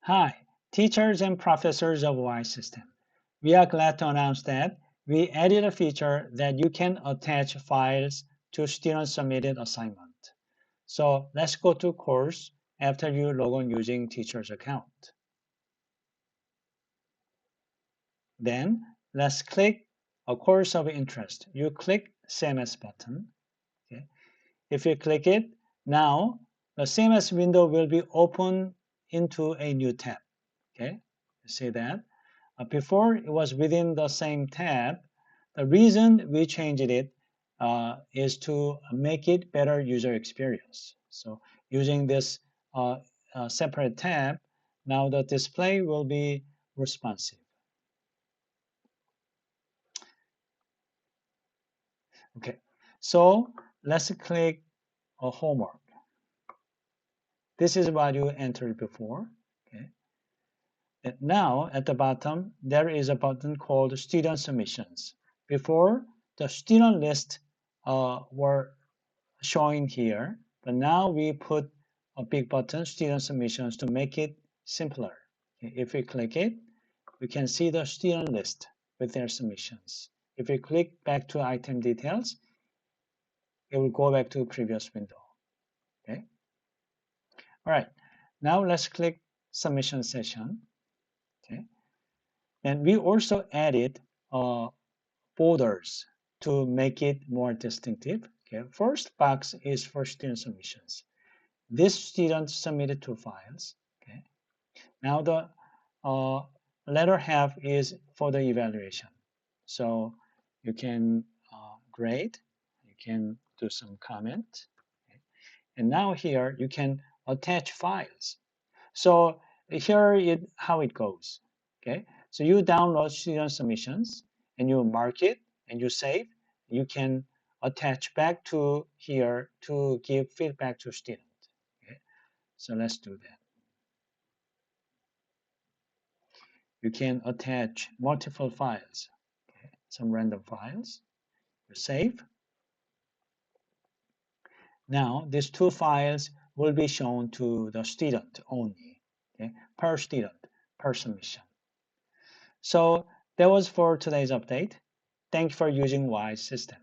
Hi, teachers and professors of WISE system. We are glad to announce that we added a feature that you can attach files to student submitted assignment. So let's go to course after you log on using teacher's account. Then let's click a course of interest. You click CMS button. Okay. If you click it, now the CMS window will be open into a new tab. Okay, you see that? Before it was within the same tab. The reason we changed it is to make it better user experience. So using this separate tab, now the display will be responsive. Okay, so let's click homework. This is what you entered before. Okay. And now at the bottom, there is a button called Student Submissions. Before, the student list were showing here, but now we put a big button, Student Submissions, to make it simpler. If we click it, we can see the student list with their submissions. If we click back to item details, it will go back to the previous window. Okay. All right. Now let's click Submission Session. Okay. And we also added borders to make it more distinctive. Okay. First box is for student submissions. This student submitted two files. Okay. Now the latter half is for the evaluation. So you can grade, you can do some comment. Okay. And now here you can attach files. So here is how it goes. Okay. So you download student submissions and you mark it and you save. You can attach back to here to give feedback to student. Okay. So let's do that. You can attach multiple files, okay, some random files. You save. Now these two files will be shown to the student only, okay, per student, per submission. So that was for today's update. Thank you for using WISE system.